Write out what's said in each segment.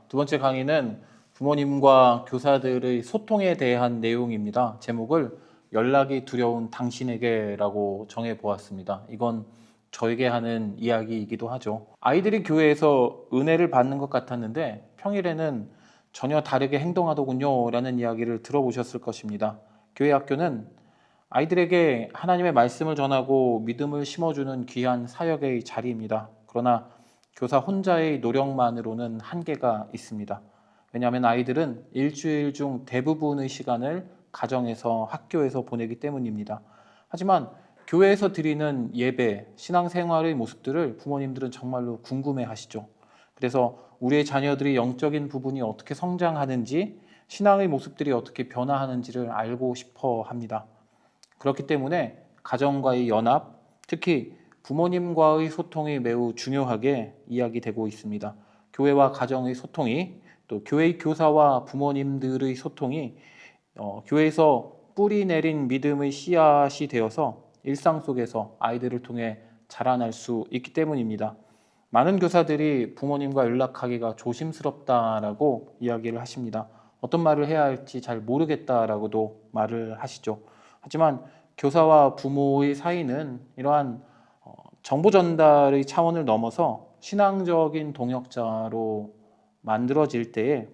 두 번째 강의는 부모님과 교사들의 소통에 대한 내용입니다. 제목을 연락이 두려운 당신에게라고 정해보았습니다. 이건 저에게 하는 이야기이기도 하죠. 아이들이 교회에서 은혜를 받는 것 같았는데 평일에는 전혀 다르게 행동하더군요 라는 이야기를 들어보셨을 것입니다. 교회 학교는 아이들에게 하나님의 말씀을 전하고 믿음을 심어주는 귀한 사역의 자리입니다. 그러나 교사 혼자의 노력만으로는 한계가 있습니다. 왜냐하면 아이들은 일주일 중 대부분의 시간을 가정에서 학교에서 보내기 때문입니다. 하지만 교회에서 드리는 예배, 신앙생활의 모습들을 부모님들은 정말로 궁금해 하시죠. 그래서 우리의 자녀들이 영적인 부분이 어떻게 성장하는지, 신앙의 모습들이 어떻게 변화하는지를 알고 싶어 합니다. 그렇기 때문에 가정과의 연합, 특히 부모님과의 소통이 매우 중요하게 이야기되고 있습니다. 교회와 가정의 소통이, 또 교회의 교사와 부모님들의 소통이 교회에서 뿌리 내린 믿음의 씨앗이 되어서 일상 속에서 아이들을 통해 자라날 수 있기 때문입니다. 많은 교사들이 부모님과 연락하기가 조심스럽다라고 이야기를 하십니다. 어떤 말을 해야 할지 잘 모르겠다라고도 말을 하시죠. 하지만 교사와 부모의 사이는 이러한 정보 전달의 차원을 넘어서 신앙적인 동역자로 만들어질 때에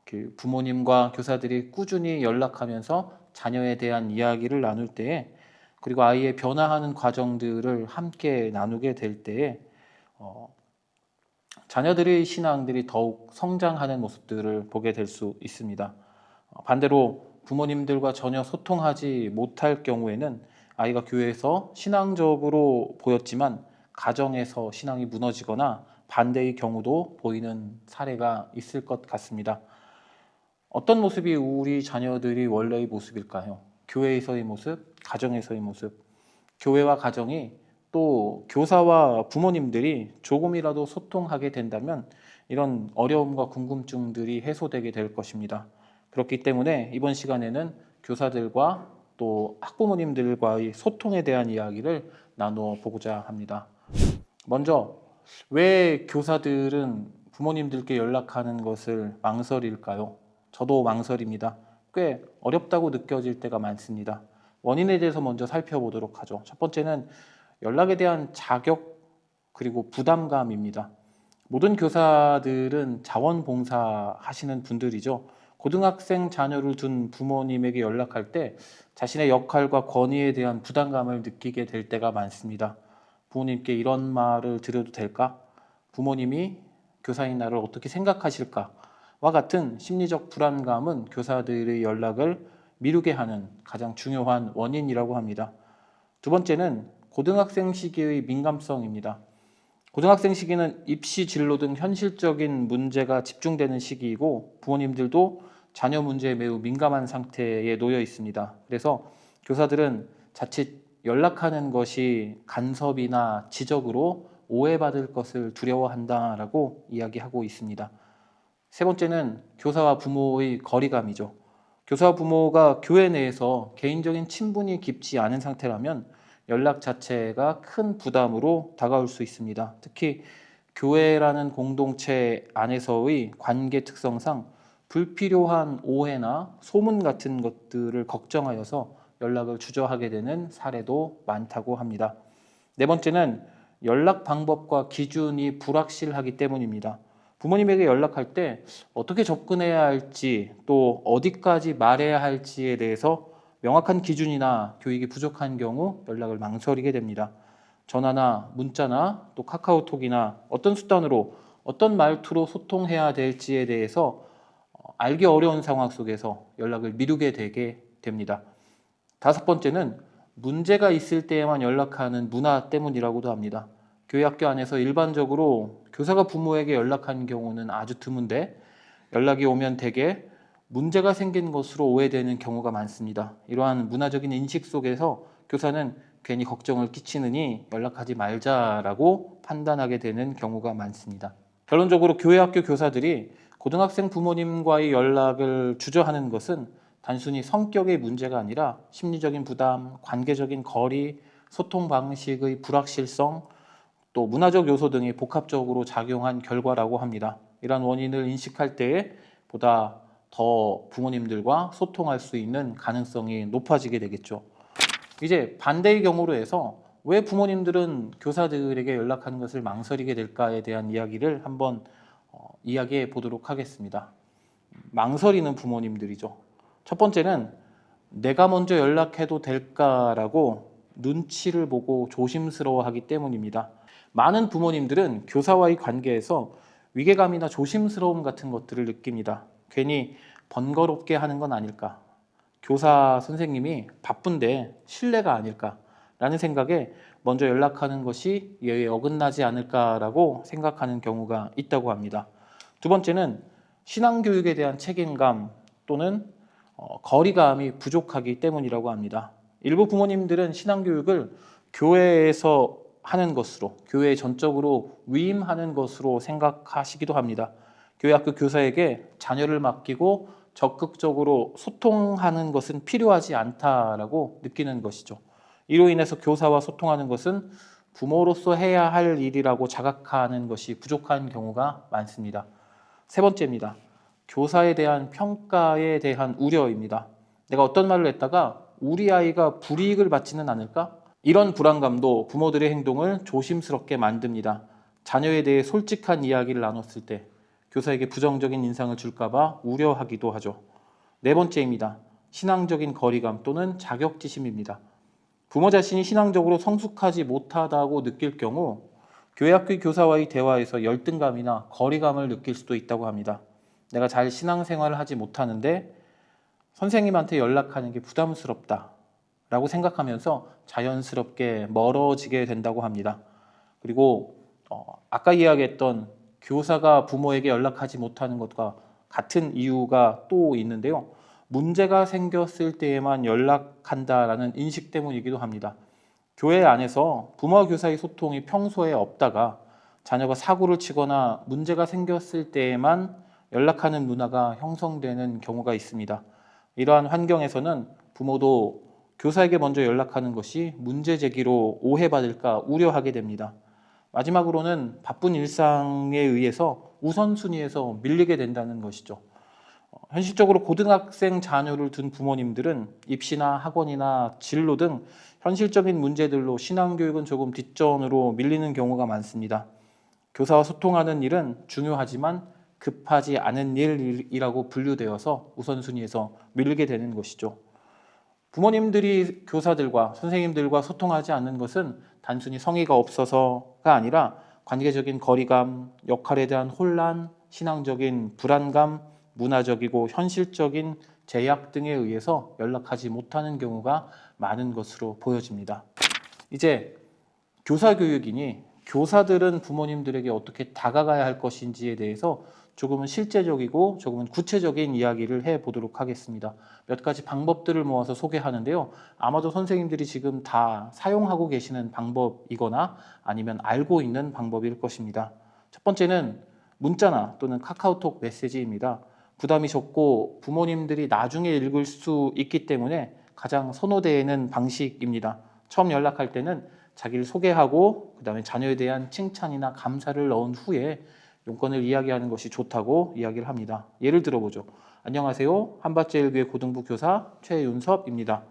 그 부모님과 교사들이 꾸준히 연락하면서 자녀에 대한 이야기를 나눌 때에, 그리고 아이의 변화하는 과정들을 함께 나누게 될 때에 자녀들의 신앙들이 더욱 성장하는 모습들을 보게 될 수 있습니다. 반대로 부모님들과 전혀 소통하지 못할 경우에는 아이가 교회에서 신앙적으로 보였지만 가정에서 신앙이 무너지거나 반대의 경우도 보이는 사례가 있을 것 같습니다. 어떤 모습이 우리 자녀들이 원래의 모습일까요? 교회에서의 모습, 가정에서의 모습. 교회와 가정이, 또 교사와 부모님들이 조금이라도 소통하게 된다면 이런 어려움과 궁금증들이 해소되게 될 것입니다. 그렇기 때문에 이번 시간에는 교사들과 또 학부모님들과의 소통에 대한 이야기를 나누어 보고자 합니다. 먼저, 왜 교사들은 부모님들께 연락하는 것을 망설일까요? 저도 망설입니다. 꽤 어렵다고 느껴질 때가 많습니다. 원인에 대해서 먼저 살펴보도록 하죠. 첫 번째는 연락에 대한 자격 그리고 부담감입니다. 모든 교사들은 자원봉사 하시는 분들이죠. 고등학생 자녀를 둔 부모님에게 연락할 때 자신의 역할과 권위에 대한 부담감을 느끼게 될 때가 많습니다. 부모님께 이런 말을 드려도 될까? 부모님이 교사인 나를 어떻게 생각하실까? 와 같은 심리적 불안감은 교사들의 연락을 미루게 하는 가장 중요한 원인이라고 합니다. 두 번째는 고등학생 시기의 민감성입니다. 고등학생 시기는 입시, 진로 등 현실적인 문제가 집중되는 시기이고 부모님들도 자녀 문제에 매우 민감한 상태에 놓여 있습니다. 그래서 교사들은 자칫 연락하는 것이 간섭이나 지적으로 오해받을 것을 두려워한다라고 이야기하고 있습니다. 세 번째는 교사와 부모의 거리감이죠. 교사와 부모가 교회 내에서 개인적인 친분이 깊지 않은 상태라면 연락 자체가 큰 부담으로 다가올 수 있습니다. 특히 교회라는 공동체 안에서의 관계 특성상 불필요한 오해나 소문 같은 것들을 걱정하여서 연락을 주저하게 되는 사례도 많다고 합니다. 네 번째는 연락 방법과 기준이 불확실하기 때문입니다. 부모님에게 연락할 때 어떻게 접근해야 할지, 또 어디까지 말해야 할지에 대해서 명확한 기준이나 교육이 부족한 경우 연락을 망설이게 됩니다. 전화나 문자나 또 카카오톡이나 어떤 수단으로 어떤 말투로 소통해야 될지에 대해서 알기 어려운 상황 속에서 연락을 미루게 되게 됩니다. 다섯 번째는 문제가 있을 때에만 연락하는 문화 때문이라고도 합니다. 교회 학교 안에서 일반적으로 교사가 부모에게 연락하는 경우는 아주 드문데 연락이 오면 대개 문제가 생긴 것으로 오해되는 경우가 많습니다. 이러한 문화적인 인식 속에서 교사는 괜히 걱정을 끼치느니 연락하지 말자라고 판단하게 되는 경우가 많습니다. 결론적으로 교회 학교 교사들이 고등학생 부모님과의 연락을 주저하는 것은 단순히 성격의 문제가 아니라 심리적인 부담, 관계적인 거리, 소통 방식의 불확실성, 또 문화적 요소 등이 복합적으로 작용한 결과라고 합니다. 이런 원인을 인식할 때 보다 더 부모님들과 소통할 수 있는 가능성이 높아지게 되겠죠. 이제 반대의 경우로 해서 왜 부모님들은 교사들에게 연락하는 것을 망설이게 될까에 대한 이야기를 한번 이야기해 보도록 하겠습니다. 망설이는 부모님들이죠. 첫 번째는 내가 먼저 연락해도 될까라고 눈치를 보고 조심스러워하기 때문입니다. 많은 부모님들은 교사와의 관계에서 위계감이나 조심스러움 같은 것들을 느낍니다. 괜히 번거롭게 하는 건 아닐까? 교사 선생님이 바쁜데 실례가 아닐까라는 생각에 먼저 연락하는 것이 예외에 어긋나지 않을까라고 생각하는 경우가 있다고 합니다. 두 번째는 신앙교육에 대한 책임감 또는 거리감이 부족하기 때문이라고 합니다. 일부 부모님들은 신앙교육을 교회에서 하는 것으로, 교회에 전적으로 위임하는 것으로 생각하시기도 합니다. 교회 학교 교사에게 자녀를 맡기고 적극적으로 소통하는 것은 필요하지 않다라고 느끼는 것이죠. 이로 인해서 교사와 소통하는 것은 부모로서 해야 할 일이라고 자각하는 것이 부족한 경우가 많습니다. 세 번째입니다. 교사에 대한 평가에 대한 우려입니다. 내가 어떤 말을 했다가 우리 아이가 불이익을 받지는 않을까? 이런 불안감도 부모들의 행동을 조심스럽게 만듭니다. 자녀에 대해 솔직한 이야기를 나눴을 때 교사에게 부정적인 인상을 줄까봐 우려하기도 하죠. 네 번째입니다. 신앙적인 거리감 또는 자격지심입니다. 부모 자신이 신앙적으로 성숙하지 못하다고 느낄 경우 교회 학교 교사와의 대화에서 열등감이나 거리감을 느낄 수도 있다고 합니다. 내가 잘 신앙생활을 하지 못하는데 선생님한테 연락하는 게 부담스럽다 라고 생각하면서 자연스럽게 멀어지게 된다고 합니다. 그리고 아까 이야기했던 교사가 부모에게 연락하지 못하는 것과 같은 이유가 또 있는데요. 문제가 생겼을 때에만 연락한다라는 인식 때문이기도 합니다. 교회 안에서 부모와 교사의 소통이 평소에 없다가 자녀가 사고를 치거나 문제가 생겼을 때에만 연락하는 문화가 형성되는 경우가 있습니다. 이러한 환경에서는 부모도 교사에게 먼저 연락하는 것이 문제 제기로 오해받을까 우려하게 됩니다. 마지막으로는 바쁜 일상에 의해서 우선순위에서 밀리게 된다는 것이죠. 현실적으로 고등학생 자녀를 둔 부모님들은 입시나 학원이나 진로 등 현실적인 문제들로 신앙교육은 조금 뒷전으로 밀리는 경우가 많습니다. 교사와 소통하는 일은 중요하지만 급하지 않은 일이라고 분류되어서 우선순위에서 밀리게 되는 것이죠. 부모님들이 교사들과 선생님들과 소통하지 않는 것은 단순히 성의가 없어서가 아니라 관계적인 거리감, 역할에 대한 혼란, 신앙적인 불안감, 문화적이고 현실적인 제약 등에 의해서 연락하지 못하는 경우가 많은 것으로 보여집니다. 이제 교사 교육이니 교사들은 부모님들에게 어떻게 다가가야 할 것인지에 대해서 조금은 실제적이고 조금은 구체적인 이야기를 해보도록 하겠습니다. 몇 가지 방법들을 모아서 소개하는데요. 아마도 선생님들이 지금 다 사용하고 계시는 방법이거나 아니면 알고 있는 방법일 것입니다. 첫 번째는 문자나 또는 카카오톡 메시지입니다. 부담이 적고 부모님들이 나중에 읽을 수 있기 때문에 가장 선호되는 방식입니다. 처음 연락할 때는 자기를 소개하고 그 다음에 자녀에 대한 칭찬이나 감사를 넣은 후에 용건을 이야기하는 것이 좋다고 이야기를 합니다. 예를 들어보죠. 안녕하세요. 한밭제일교회 고등부 교사 최윤섭입니다.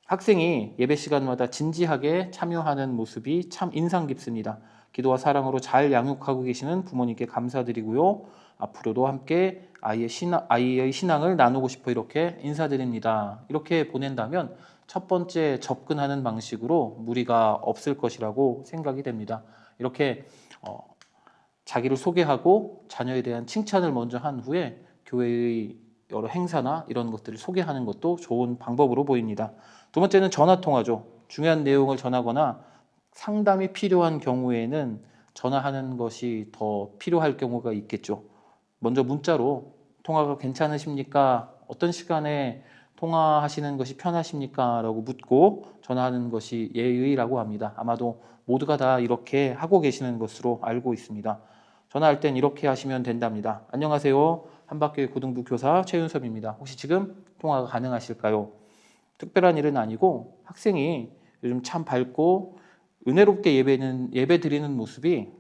학생이 예배 시간마다 진지하게 참여하는 모습이 참 인상 깊습니다. 기도와 사랑으로 잘 양육하고 계시는 부모님께 감사드리고요. 앞으로도 함께 아이의 신앙을 나누고 싶어 이렇게 인사드립니다. 이렇게 보낸다면 첫 번째 접근하는 방식으로 무리가 없을 것이라고 생각이 됩니다. 이렇게 자기를 소개하고 자녀에 대한 칭찬을 먼저 한 후에 교회의 여러 행사나 이런 것들을 소개하는 것도 좋은 방법으로 보입니다. 두 번째는 전화통화죠. 중요한 내용을 전하거나 상담이 필요한 경우에는 전화하는 것이 더 필요할 경우가 있겠죠. 먼저 문자로 통화가 괜찮으십니까? 어떤 시간에 통화하시는 것이 편하십니까? 라고 묻고 전화하는 것이 예의라고 합니다. 아마도 모두가 다 이렇게 하고 계시는 것으로 알고 있습니다. 전화할 땐 이렇게 하시면 된답니다. 안녕하세요. 한밭교회 고등부 교사 최윤섭입니다. 혹시 지금 통화가 가능하실까요? 특별한 일은 아니고 학생이 요즘 참 밝고 은혜롭게 예배 드리는 모습이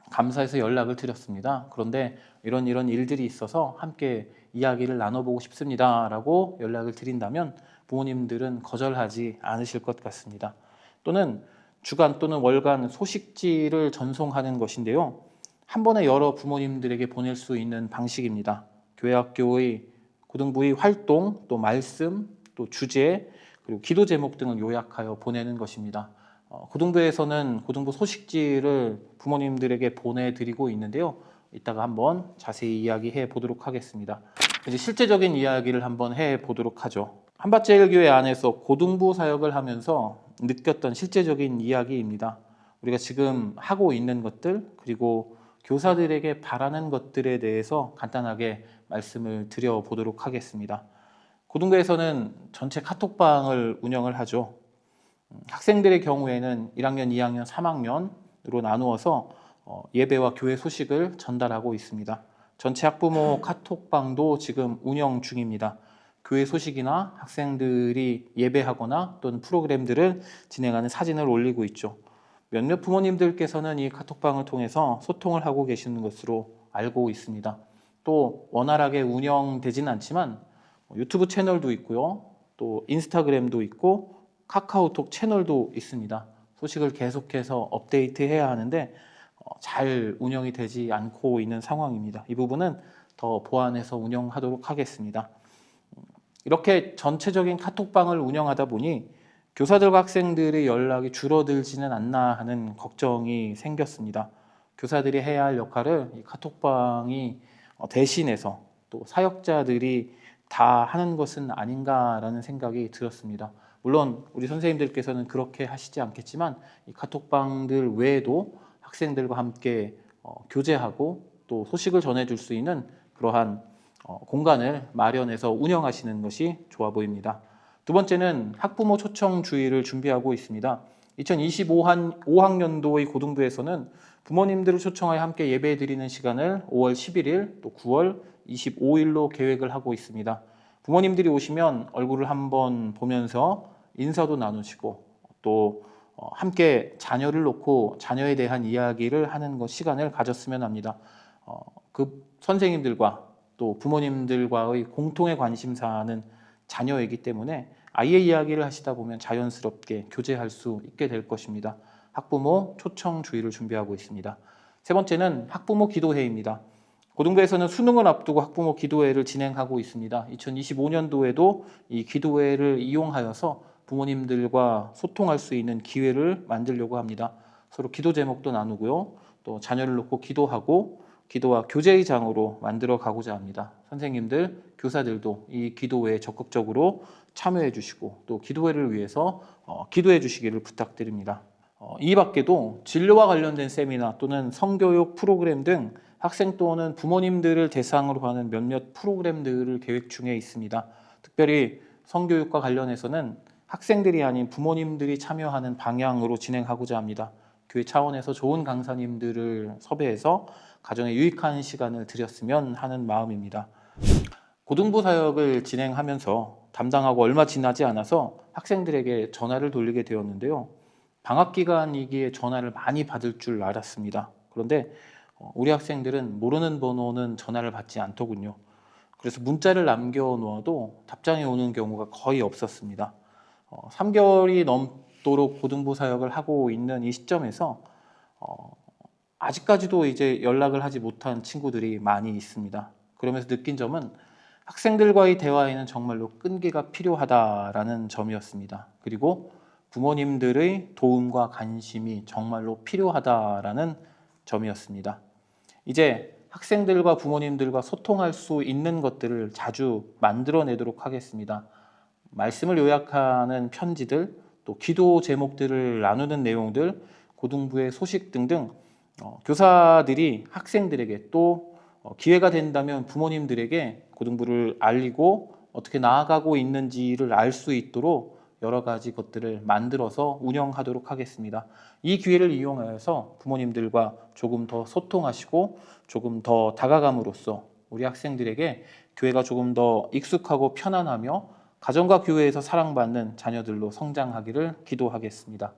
감사해서 연락을 드렸습니다. 그런데 이런 일들이 있어서 함께 이야기를 나눠보고 싶습니다 라고 연락을 드린다면 부모님들은 거절하지 않으실 것 같습니다. 또는 주간 또는 월간 소식지를 전송하는 것인데요. 한 번에 여러 부모님들에게 보낼 수 있는 방식입니다. 교회 학교의 고등부의 활동, 또 말씀, 또 주제, 그리고 기도 제목 등을 요약하여 보내는 것입니다. 고등부에서는 고등부 소식지를 부모님들에게 보내드리고 있는데요. 이따가 한번 자세히 이야기해 보도록 하겠습니다. 이제 실제적인 이야기를 한번 해 보도록 하죠. 한밭제일교회 안에서 고등부 사역을 하면서 느꼈던 실제적인 이야기입니다. 우리가 지금 하고 있는 것들, 그리고 교사들에게 바라는 것들에 대해서 간단하게 말씀을 드려 보도록 하겠습니다. 고등부에서는 전체 카톡방을 운영을 하죠. 학생들의 경우에는 1학년, 2학년, 3학년으로 나누어서 예배와 교회 소식을 전달하고 있습니다. 전체 학부모 카톡방도 지금 운영 중입니다. 교회 소식이나 학생들이 예배하거나 또는 프로그램들을 진행하는 사진을 올리고 있죠. 몇몇 부모님들께서는 이 카톡방을 통해서 소통을 하고 계시는 것으로 알고 있습니다. 또 원활하게 운영되지는 않지만 유튜브 채널도 있고요. 또 인스타그램도 있고 카카오톡 채널도 있습니다. 소식을 계속해서 업데이트해야 하는데 잘 운영이 되지 않고 있는 상황입니다. 이 부분은 더 보완해서 운영하도록 하겠습니다. 이렇게 전체적인 카톡방을 운영하다 보니 교사들과 학생들의 연락이 줄어들지는 않나 하는 걱정이 생겼습니다. 교사들이 해야 할 역할을 이 카톡방이 대신해서 또 사역자들이 다 하는 것은 아닌가라는 생각이 들었습니다. 물론 우리 선생님들께서는 그렇게 하시지 않겠지만 이 카톡방들 외에도 학생들과 함께 교제하고 또 소식을 전해줄 수 있는 그러한 공간을 마련해서 운영하시는 것이 좋아 보입니다. 두 번째는 학부모 초청 주일을 준비하고 있습니다. 2025학년도의 고등부에서는 부모님들을 초청하여 함께 예배 드리는 시간을 5월 11일 또 9월 25일로 계획을 하고 있습니다. 부모님들이 오시면 얼굴을 한번 보면서 인사도 나누시고 또 함께 자녀를 놓고 자녀에 대한 이야기를 하는 시간을 가졌으면 합니다. 그 선생님들과 또 부모님들과의 공통의 관심사는 자녀이기 때문에 아이의 이야기를 하시다 보면 자연스럽게 교제할 수 있게 될 것입니다. 학부모 초청 주일을 준비하고 있습니다. 세 번째는 학부모 기도회입니다. 고등부에서는 수능을 앞두고 학부모 기도회를 진행하고 있습니다. 2025년도에도 이 기도회를 이용하여서 부모님들과 소통할 수 있는 기회를 만들려고 합니다. 서로 기도 제목도 나누고요. 또 자녀를 놓고 기도하고 기도와 교제의 장으로 만들어 가고자 합니다. 선생님들, 교사들도 이 기도회에 적극적으로 참여해 주시고 또 기도회를 위해서 기도해 주시기를 부탁드립니다. 이 밖에도 진료와 관련된 세미나 또는 성교육 프로그램 등 학생 또는 부모님들을 대상으로 하는 몇몇 프로그램들을 계획 중에 있습니다. 특별히 성교육과 관련해서는 학생들이 아닌 부모님들이 참여하는 방향으로 진행하고자 합니다. 교회 차원에서 좋은 강사님들을 섭외해서 가정에 유익한 시간을 드렸으면 하는 마음입니다. 고등부 사역을 진행하면서 담당하고 얼마 지나지 않아서 학생들에게 전화를 돌리게 되었는데요. 방학 기간이기에 전화를 많이 받을 줄 알았습니다. 그런데 우리 학생들은 모르는 번호는 전화를 받지 않더군요. 그래서 문자를 남겨놓아도 답장이 오는 경우가 거의 없었습니다. 3개월이 넘도록 고등부 사역을 하고 있는 이 시점에서 아직까지도 이제 연락을 하지 못한 친구들이 많이 있습니다. 그러면서 느낀 점은 학생들과의 대화에는 정말로 끈기가 필요하다라는 점이었습니다. 그리고 부모님들의 도움과 관심이 정말로 필요하다라는 점이었습니다. 이제 학생들과 부모님들과 소통할 수 있는 것들을 자주 만들어내도록 하겠습니다. 말씀을 요약하는 편지들, 또 기도 제목들을 나누는 내용들, 고등부의 소식 등등 교사들이 학생들에게 또 기회가 된다면 부모님들에게 고등부를 알리고 어떻게 나아가고 있는지를 알 수 있도록 여러 가지 것들을 만들어서 운영하도록 하겠습니다. 이 기회를 이용하여서 부모님들과 조금 더 소통하시고 조금 더 다가감으로써 우리 학생들에게 교회가 조금 더 익숙하고 편안하며 가정과 교회에서 사랑받는 자녀들로 성장하기를 기도하겠습니다.